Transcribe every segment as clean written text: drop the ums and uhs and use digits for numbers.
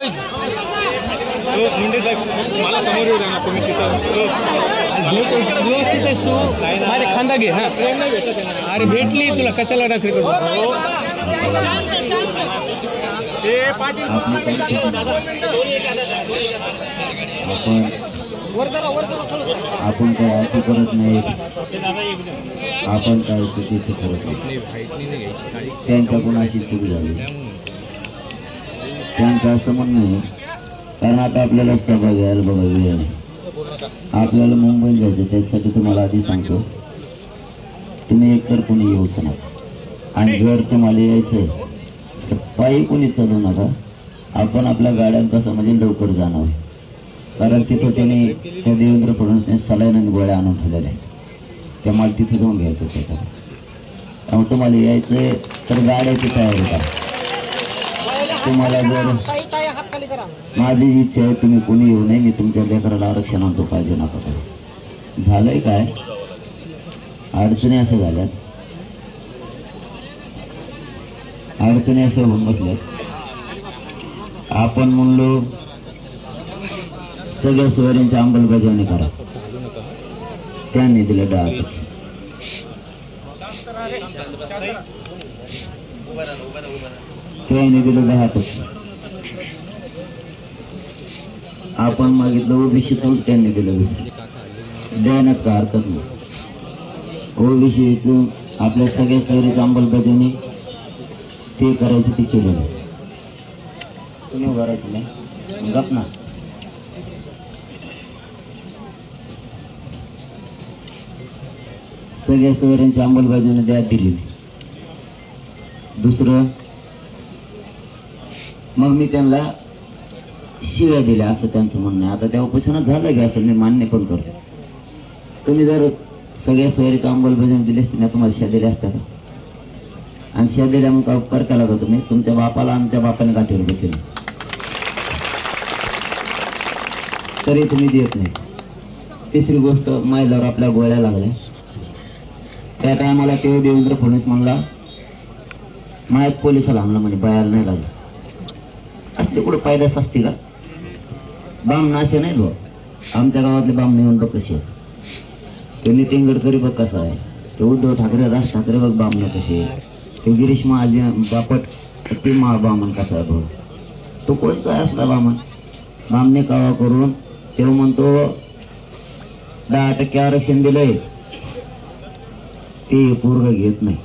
मुंडे साहेब मला समोर येऊ द्या ना तुम्ही व्यवस्थित आहेस तू माझे खांदा घे हा अरे भेटली तुला कशाला डाकरी करतो आपण काय अर्थ करत नाही आपण काय चुकीचं करत नाही त्यांच्या गुणाची चूक झाली त्यांचं असं म्हणणं आहे कारण आता आपल्याला सभा घ्यायला बघा वेळ नाही आपल्याला मुंबईत जायचं त्यासाठी तुम्हाला आधी सांगतो तुम्ही एकतर कोणी येऊच नका आणि जर तुम्हाला यायचंय तर पायी कोणी चालू नका आपण आपल्या गाड्यात कसं म्हणजे लवकर जाणार कारण तिथं त्यांनी त्या देवेंद्र फडणवीसने सलाईन आणि गोळ्या आणून ठेवलेल्या आहेत त्यामुळे तिथे जाऊन घ्यायचं त्याचा त्यामुळे तुम्हाला यायचंय तर गाड्याची तयारी करा तुम्हाला जर माझी इच्छा आहे तुम्ही कोणी येऊ नये मी तुमच्या लेकराला आरक्षण आणतो पाहिजे नका करा झालंय काय अडचणी असं झाल्यात अडचणी असं होऊन बसल्यात आपण म्हणलो सगळ्या सोयऱ्यांची अंमलबजावणी करा त्यांनी दिलं डाळ त्यांनी दिलं 10%. आपण मागितलं ओबीसीतून त्यांनी दिलं देण्यात का हरकत नाही ओबीसीतून आपल्या सगळ्या सोयरीची अंमलबजावणी ते करायचं ते केलं नाही तुम्ही उभारायचं नाही गप ना सगळ्या सोयऱ्यांची अंमलबजावणी द्यायला दिली दुसरं मग मी त्यांना शिव्या दिल्या असं त्यांचं म्हणणं आहे आता त्या उपोषणात झालं का असं मी मान्य पण करतो तुम्ही जर सगळ्या सोयरीची अंमलबजावणी दिली असती ना तुम्हाला शिव्या दिल्या असत्या का आणि शिव्या दिल्या मग उपकार केला का तुम्ही तुमच्या बापाला आमच्या बापाने गाठीवर बसेल तरी तुम्ही देत नाही तिसरी गोष्ट महिलावर आपल्या गोळ्या लागल्या त्या टायमाला ते देवेंद्र फडणवीस म्हणला मायाच पोलिसाला आणलं म्हणे बायाला नाही लागलं असते कुठं पायदास असते का बाम असे नाही बघ आमच्या गावातले बाम निवडून बघ कसे ते नितीन गडकरी बघ कसा आहे ते उद्धव ठाकरे राज ठाकरे बघ बामण कसे ते गिरीश महाजन बापट ते बामण कसा आहे बघ तो कोणता असला बामने कावा करून तेव्हा म्हणतो 10% आरक्षण दिलंय ते पूर्ण घेत नाही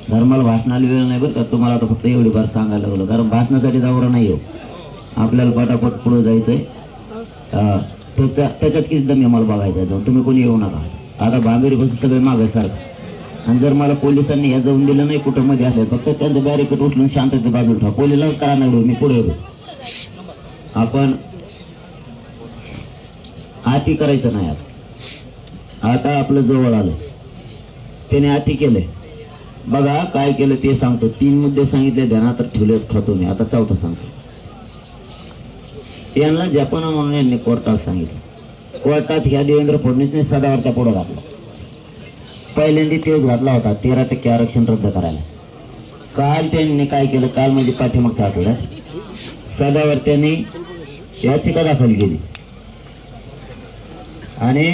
धर्माला भाषणाला वेळ नाही बरं का तुम्हाला आता फक्त एवढी बार सांगायला लागलो कारण भाषणासाठी दौरा नाही येऊ आपल्याला पटापट पुढे जायचंय त्याच्यात किती दमी मला बघायचं जाऊन तुम्ही कोणी येऊ नका आता बांगडी बसून सगळे मागायसारखं आणि जर मला पोलिसांनी या जाऊन दिलं नाही कुठं मध्ये असले फक्त त्यांचं बॅरिकेड उचलून शांतते बाजूला ठेवा पोलिसला करा नाही मी पुढे येऊ आपण आती करायचं नाही आता आपलं जवळ आलं त्याने आती केलंय बघा काय केलं ते सांगतो 3 मुद्दे सांगितले ध्यानात ठेवले ठेवतो मी आता चौथा सांगतो यांना जपान म्हणून यांनी कोर्टात सांगितलं कोर्टात ह्या देवेंद्र फडणवीसने सदावरच्या पुढे घातला पहिल्यांदा तेच घातला होता 13% आरक्षण रद्द करायला काल त्यांनी काय केलं काल म्हणजे पाठीमागच्या आठवड्यात सदावर त्यांनी याचिका दाखल केली आणि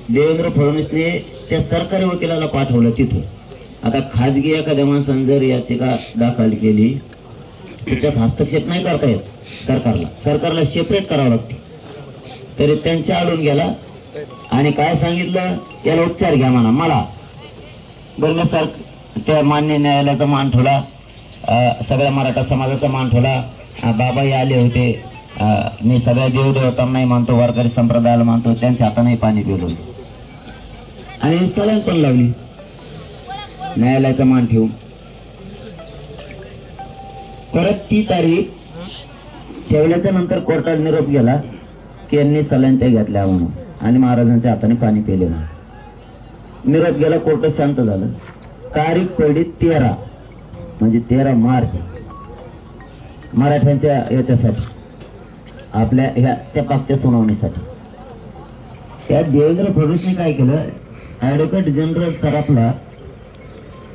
देवेंद्र फडणवीसने त्या सरकारी वकिलाला पाठवलं तिथं आता खाजगी एखाद्या माणसाने जर याचिका दाखल केली त्याच्यात हस्तक्षेप नाही करता येत सरकारला सेपरेट करावं लागते तरी त्यांच्या आडून गेला आणि काय सांगितलं याला उपचार घ्या म्हणा मला बरं मी सर त्या मान्य न्यायालयाचा मान ठेवला सगळ्या मराठा समाजाचा मान ठेवला बाबाही आले होते मी सगळ्या देवदेवतांनाही मानतो वारकरी संप्रदायाला मानतो त्यांच्या हातानेही पाणी पिलो आणि सलाईन पण लावली न्यायालयाचा मान ठेवून परत ती तारीख ठेवल्याच्या नंतर कोर्टात निरोप गेला की यांनी सलाईन त्या घेतल्या म्हणून आणि महाराजांच्या हाताने पाणी पिले म्हणून निरोप गेला कोर्ट शांत झालं तारीख पडली 13 म्हणजे 13 मार्च मराठ्यांच्या याच्यासाठी आपल्या ह्या त्या पक्षच्या सुनावणीसाठी त्या देवेंद्र फडणवीसने काय केलं ॲडव्होकेट जनरल सराफला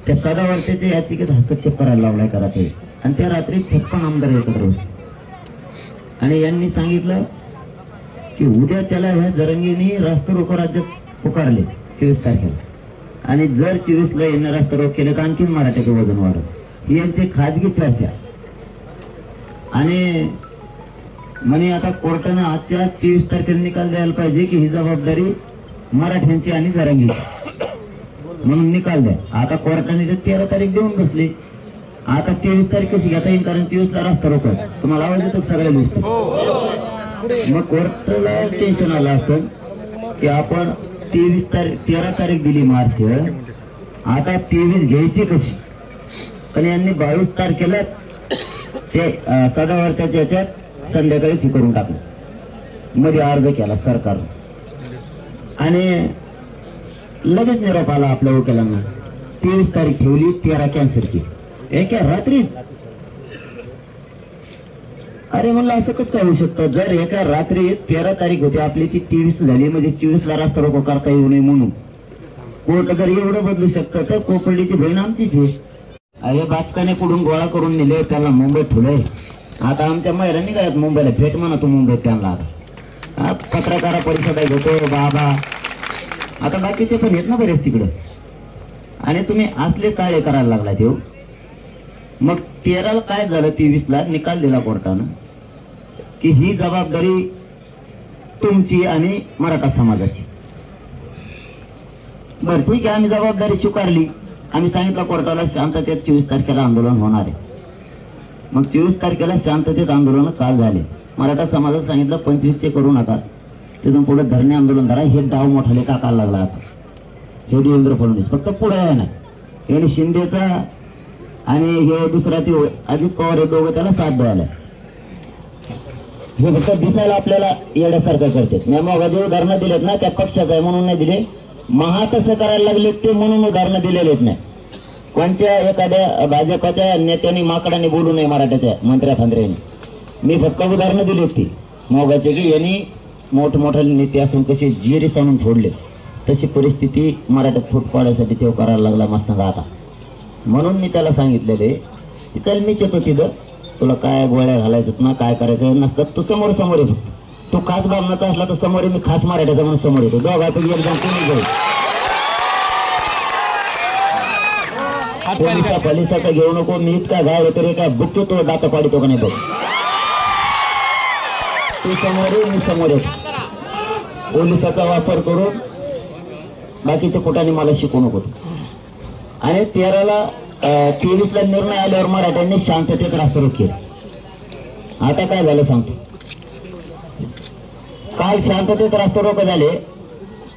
त्या सदावर्तेच्या याचिकेत हस्तक्षेप करायला लावलाय करायचे आणि त्या रात्री 56 आमदार एकत्र होते आणि यांनी सांगितलं की उद्या त्याला ह्या जरंगीने रास्ता रोको राज्यात पुकारले 24 तारखेला, आणि जर 24ला यांनी रास्ता रोको केलं तर आणखीन मराठ्याचं वजन वाढत, ही यांची खाजगी चर्चा. आणि म्हणे आता कोर्टानं आजच्या 23 तारखेला निकाल द्यायला पाहिजे की ही जबाबदारी मराठ्यांची आणि जरांगीची, म्हणून निकाल द्या. आता कोर्टाने 13 तारीख देऊन बसली. आता 23 तारीख कशी घेता येईल, कारण 23ला रास्ता रोको. तुम्हाला आवाज येतो सगळ्या गोष्टी. मग कोर्टाला टेन्शन आलं असं की आपण 13 तारीख दिली मार्च, आता 23 घ्यायची कशी, पण यांनी 22 तारखेला ते सदावर्त्याच्या याच्यात संध्याकाळी हे करून टाकलं, मध्ये अर्ज केला सरकारनं, आणि लगेच निरोप आला आपल्या वकिलांना. 23 तारीख ठेवली, 13 कॅन्सल केली एका रात्री. अरे म्हणलं असं कसं काय होऊ शकतं, जर एका रात्री 13 तारीख होती आपली, ती 23 झाली, म्हणजे 24ला रास्ता रोको करता येऊ नये म्हणून कोर्ट जर एवढं बदलू शकतं तर कोपर्डीची बहीण आमचीच आहे. अरे बाचकाने कुठून गोळा करून नेले, त्याला मुंबईत ठेवलंय. आता आमच्या महिलांनी काय मुंबईला भेट म्हणा तू मुंबईत त्यांना. आता पत्रकार परिषदा घेतो बाबा, आता बाकीचे पण येत ना बरेच तिकडं, आणि तुम्ही असले काळे करायला लागला देऊ. मग 13ला काय झालं, 23ला निकाल दिला कोर्टानं की ही जबाबदारी तुमची आणि मराठा समाजाची. बरं ठीक आहे, आम्ही जबाबदारी स्वीकारली. आम्ही सांगितलं कोर्टाला शांततेत 24 तारखेला आंदोलन होणार आहे. मग 24 तारखेला शांततेत आंदोलन काल झाले. मराठा समाजात सांगितलं 25चे करू नका, तिथून पुढे धरणे आंदोलन करा. हे डाव मोठाले टाकायला लागला. आता हे देवेंद्र फडणवीस फक्त पुढे आहे ना, हे शिंदेचा आणि हे दुसरा ते अजित पवार, हे दोघं त्याला साथ द्यायला. हे फक्त दिसायला आपल्याला येण्यासारखं करते. मी मग जे उदाहरणं दिलेत ना त्या पक्षाचं आहे म्हणून नाही दिले, महा कसं करायला लागले ते म्हणून उदाहरणं दिलेलेच नाही. कोणत्या एखाद्या भाजपाच्या नेत्यांनी माकडाने बोलू नये मराठ्याच्या मंत्र्या फांद्र्याने. मी फक्त उदाहरणं दिली होती मोगाचे की यांनी मोठमोठे नेते असून कसे जिरे सांगून फोडले, तशी परिस्थिती मराठ्यात फूट पाडण्यासाठी ते करायला लागला मस्त आता. म्हणून मी त्याला सांगितलेले की चल मीच येतो तिथं, तुला काय गोळ्या घालायचं ना काय करायचं नसतं, तू समोर समोर येतो. तू खास बामणाचा असला तर समोर, मी खास मराठ्याचा म्हणून समोर येतो. दोघांपैकी एकदम तुम्ही जाऊ. पोलिसाचा घेऊ नको, मी इतका घाय होतो रे काय बुक्के तो दात पाडितो का नाही बघ. तू समोर ये, मी समोर येतो. पोलिसाचा वापर करून बाकीच्या कुठाने मला शिकवू नको. आणि 23ला निर्णय आल्यावर मराठ्यांनी शांततेत रास्ता रोको केला. आता काय झालं सांगतो. काल शांततेत रास्ता रोको झाले,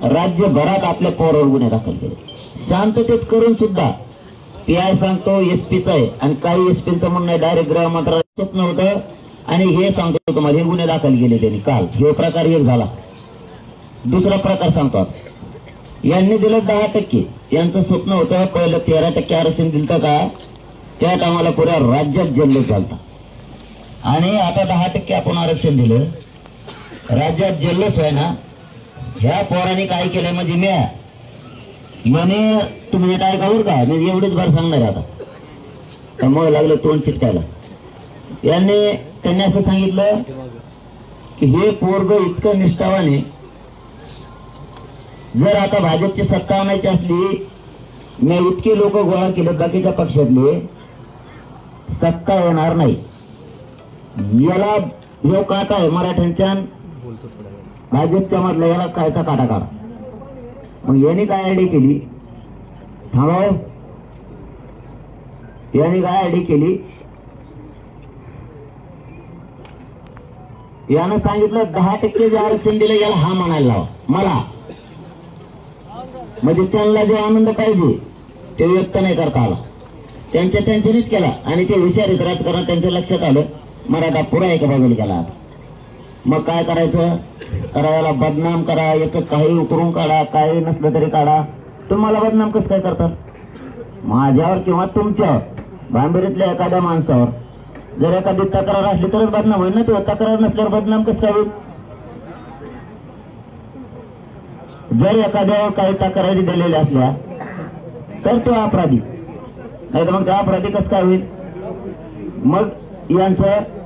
राज्यभरात आपल्या पोरावर गुन्हे दाखल केले. शांततेत करून सुद्धा पीआय सांगतो एसपीचा आहे, आणि काही एसपीचं म्हणणं डायरेक्ट गृह मंत्रालयात स्वप्न होतं. आणि हे सांगतो तुम्हाला, हे गुन्हे दाखल केले त्यांनी काल. हे प्रकार एक झाला. दुसरा प्रकार सांगतो, यांनी दिलं 10%. यांचं स्वप्न होतं पहिलं 13% आरक्षण दिलं का, त्या टायमाला पुऱ्या राज्यात जल्लोष झालता. आणि आता 10% आपण आरक्षण दिलं, राज्यात जल्लोष आहे ना. ह्या पोरांनी काय केलंय म्हणजे म्हणे तुम्ही काय कावर का, मी एवढीच बार सांगणार आता. त्यामुळे लागलं तोंड चिटकायला. त्यांनी असं सांगितलं की हे पोरग इतकं निष्ठावाने, जर आता भाजपची सत्ता आणायची असली, मी इतके लोक गोळा केले बाकीच्या पक्षातले, सत्ता येणार नाही. याला जो काटा आहे मराठ्यांच्या भाजपच्या मधला, याला कायचा काटा काढा. मग यांनी काय आयडी केली, थांबव, यांनी काय आयडी केली, यानं सांगितलं 10% जे आरक्षण दिलं याला हा म्हणायला लावा मला. म्हणजे त्यांना जो आनंद पाहिजे ते व्यक्त नाही करता आला, त्यांनीच केला. आणि ते हुशारीत राजकारण त्यांच्या लक्षात आलं, मराठा पुरा एका बाजूला गेला. मग काय करायचं, करायला बदनाम करा, याचं काही उकरून काढा, काही नसलं तरी काढा. तुम्हाला बदनाम कसं काय करतात, माझ्यावर किंवा तुमच्यावर, भांबरीतल्या एखाद्या माणसावर जर एखादी तक्रार असली तरच बदनाम होईल ना. तेव्हा तक्रार नसल्यावर बदनाम कसं काय होईल. जर एखाद्यावर काही तक्रारी दिलेल्या असल्या तर तो अपराधी, नाही तर मग त्या अपराधी कसं काय होईल. मग यांचं